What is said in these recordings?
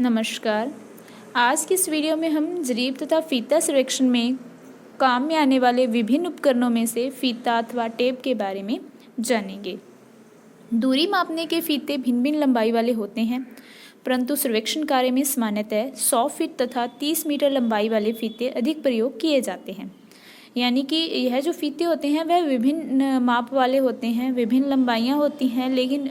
नमस्कार। आज की इस वीडियो में हम ज़रीब तथा फीता सर्वेक्षण में काम में आने वाले विभिन्न उपकरणों में से फीता अथवा टेप के बारे में जानेंगे। दूरी मापने के फीते भिन्न भिन्न लंबाई वाले होते हैं, परंतु सर्वेक्षण कार्य में सामान्यतः 100 फीट तथा 30 मीटर लंबाई वाले फीते अधिक प्रयोग किए जाते हैं। यानी कि यह जो फीते होते हैं वह विभिन्न माप वाले होते हैं, विभिन्न लंबाइयाँ होती हैं, लेकिन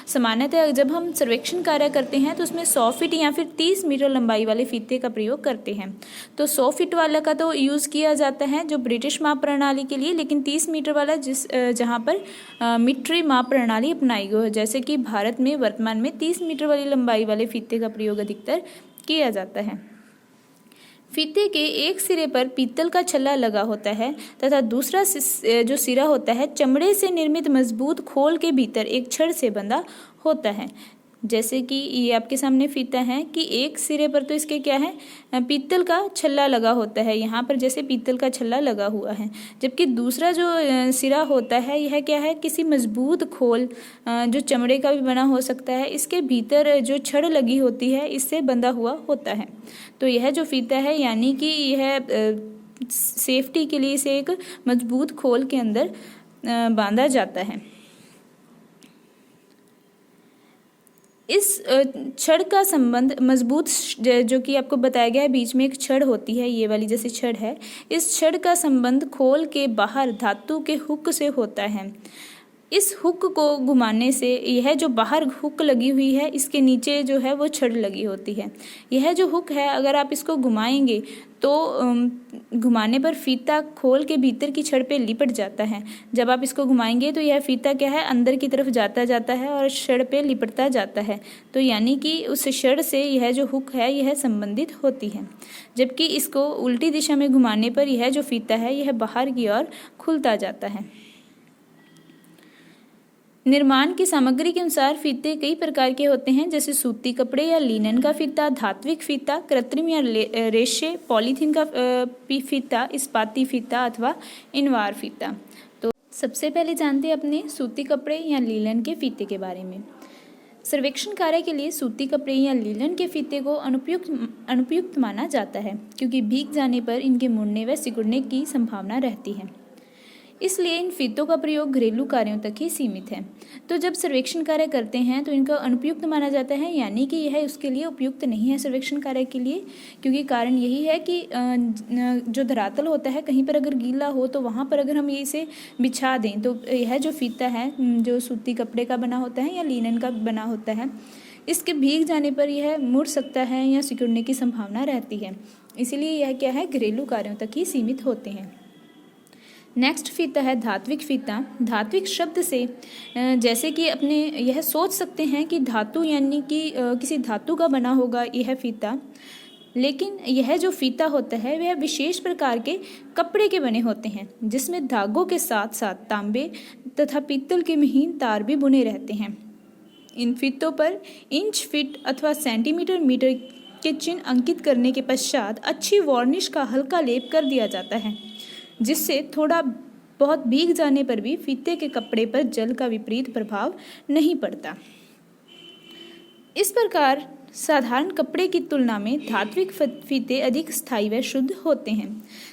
सामान्यतः जब हम सर्वेक्षण कार्य करते हैं तो उसमें 100 फीट या फिर 30 मीटर लंबाई वाले फीते का प्रयोग करते हैं। तो 100 फीट वाला का तो यूज़ किया जाता है जो ब्रिटिश माप प्रणाली के लिए, लेकिन 30 मीटर वाला जहाँ पर मीट्री माप प्रणाली अपनाई गई है, जैसे कि भारत में वर्तमान में 30 मीटर वाली लंबाई वाले फीते का प्रयोग अधिकतर किया जाता है। फीते के एक सिरे पर पीतल का छल्ला लगा होता है तथा दूसरा जो सिरा होता है चमड़े से निर्मित मजबूत खोल के भीतर एक छड़ से बंधा होता है। जैसे कि ये आपके सामने फीता है कि एक सिरे पर तो इसके क्या है, पीतल का छल्ला लगा होता है, यहाँ पर जैसे पीतल का छल्ला लगा हुआ है, जबकि दूसरा जो सिरा होता है यह क्या है, किसी मजबूत खोल जो चमड़े का भी बना हो सकता है, इसके भीतर जो छड़ लगी होती है इससे बंधा हुआ होता है। तो यह जो फीता है यानी कि यह सेफ्टी के लिए इसे एक मजबूत खोल के अंदर बांधा जाता है। इस छड़ का संबंध मजबूत जो कि आपको बताया गया है, बीच में एक छड़ होती है, ये वाली जैसे छड़ है, इस छड़ का संबंध खोल के बाहर धातु के हुक से होता है। इस हुक को घुमाने से यह जो बाहर हुक लगी हुई है इसके नीचे जो है वो छड़ लगी होती है। यह जो हुक है अगर आप इसको घुमाएंगे तो घुमाने पर फीता खोल के भीतर की छड़ पे लिपट जाता है। जब आप इसको घुमाएंगे तो यह फीता क्या है, अंदर की तरफ जाता है और छड़ पे लिपटता जाता है। तो यानी कि उस छड़ से यह जो हुक है यह संबंधित होती है, जबकि इसको उल्टी दिशा में घुमाने पर यह जो फीता है यह बाहर की ओर खुलता जाता है। निर्माण की सामग्री के अनुसार फीते कई प्रकार के होते हैं, जैसे सूती कपड़े या लिनन का फीता, धात्विक फीता, कृत्रिम या रेशे, पॉलीथीन का फीता, इस्पाती फीता अथवा इनवार फीता। तो सबसे पहले जानते हैं अपने सूती कपड़े या लीलन के फीते के बारे में। सर्वेक्षण कार्य के लिए सूती कपड़े या लीलन के फीते को अनुपयुक्त माना जाता है, क्योंकि भीग जाने पर इनके मुड़ने व सिकुड़ने की संभावना रहती है। इसलिए इन फीतों का प्रयोग घरेलू कार्यों तक ही सीमित है। तो जब सर्वेक्षण कार्य करते हैं तो इनका अनुपयुक्त माना जाता है, यानी कि यह उसके लिए उपयुक्त नहीं है सर्वेक्षण कार्य के लिए, क्योंकि कारण यही है कि जो धरातल होता है कहीं पर अगर गीला हो तो वहाँ पर अगर हम इसे बिछा दें तो यह जो फीता है जो सूती कपड़े का बना होता है या लिनन का बना होता है, इसके भीग जाने पर यह मुड़ सकता है या सिकुड़ने की संभावना रहती है। इसीलिए यह क्या है, घरेलू कार्यों तक ही सीमित होते हैं। नेक्स्ट फीता है धात्विक फीता। धात्विक शब्द से जैसे कि अपने यह सोच सकते हैं कि धातु यानी कि किसी धातु का बना होगा यह फीता, लेकिन यह जो फीता होता है वह विशेष प्रकार के कपड़े के बने होते हैं, जिसमें धागों के साथ साथ तांबे तथा पीतल के महीन तार भी बुने रहते हैं। इन फीतों पर इंच, फीट अथवा सेंटीमीटर, मीटर के चिन्ह अंकित करने के पश्चात अच्छी वार्निश का हल्का लेप कर दिया जाता है, जिससे थोड़ा बहुत भीग जाने पर भी फीते के कपड़े पर जल का विपरीत प्रभाव नहीं पड़ता। इस प्रकार साधारण कपड़े की तुलना में धात्विक फीते अधिक स्थायी व शुद्ध होते हैं।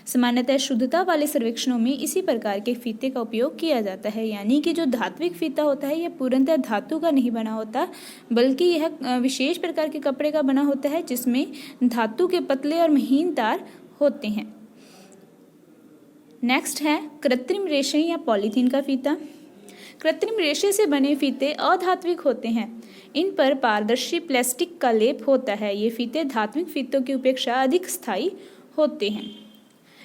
सामान्यतः शुद्धता वाले सर्वेक्षणों में इसी प्रकार के फीते का उपयोग किया जाता है, यानी कि जो धात्विक फीता होता है यह पूर्णतः धातु का नहीं बना होता, बल्कि यह विशेष प्रकार के कपड़े का बना होता है जिसमें धातु के पतले और महीन तार होते हैं। नेक्स्ट है कृत्रिम रेशे या पॉलीथीन का फीता। कृत्रिम रेशे से बने फीते अधात्विक होते हैं। इन पर पारदर्शी प्लास्टिक का लेप होता है। ये फीते धात्विक फीतों की अपेक्षा अधिक स्थायी होते हैं।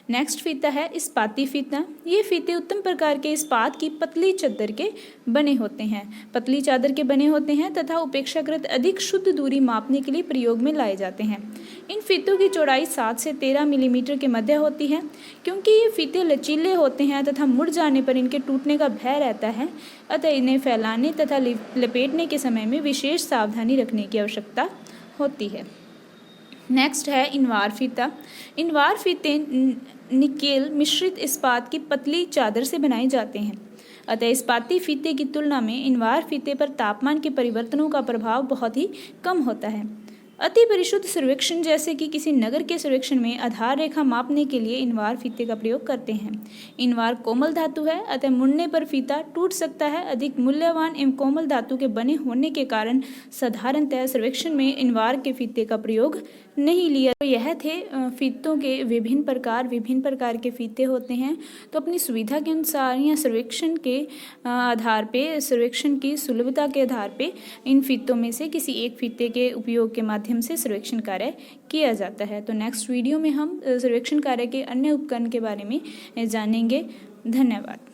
नेक्स्ट फीता है इस्पाती फीता। ये फीते उत्तम प्रकार के इस्पात की पतली चादर के बने होते हैं। पतली चादर के बने होते हैं तथा अपेक्षाकृत अधिक शुद्ध दूरी मापने के लिए प्रयोग में लाए जाते हैं। इन फीतों की चौड़ाई 7 से 13 मिलीमीटर के मध्य होती है। क्योंकि ये फीते लचीले होते हैं तथा मुड़ जाने पर इनके टूटने का भय रहता है, अतः इन्हें फैलाने तथा लपेटने के समय में विशेष सावधानी रखने की आवश्यकता होती है। नेक्स्ट है इनवार फीता। इनवार फीते निकेल मिश्रित इस्पात की पतली चादर से बनाए जाते हैं। अतः इस्पाती फीते की तुलना में इनवार फीते पर तापमान के परिवर्तनों का प्रभाव बहुत ही कम होता है। अति परिशुद्ध सर्वेक्षण जैसे कि किसी नगर के सर्वेक्षण में आधार रेखा मापने के लिए इनवार फीते का प्रयोग करते हैं। इनवार कोमल धातु है, अतः मुड़ने पर फीता टूट सकता है। अधिक मूल्यवान एवं कोमल धातु के बने होने के कारण साधारणतः सर्वेक्षण में इनवार के फीते का प्रयोग नहीं लिया। तो यह थे फीतों के विभिन्न प्रकार के फीते होते हैं। तो अपनी सुविधा के अनुसार या सर्वेक्षण के आधार पे, सर्वेक्षण की सुलभता के आधार पे इन फीतों में से किसी एक फीते के उपयोग के माध्यम से सर्वेक्षण कार्य किया जाता है। तो नेक्स्ट वीडियो में हम सर्वेक्षण कार्य के अन्य उपकरण के बारे में जानेंगे। धन्यवाद।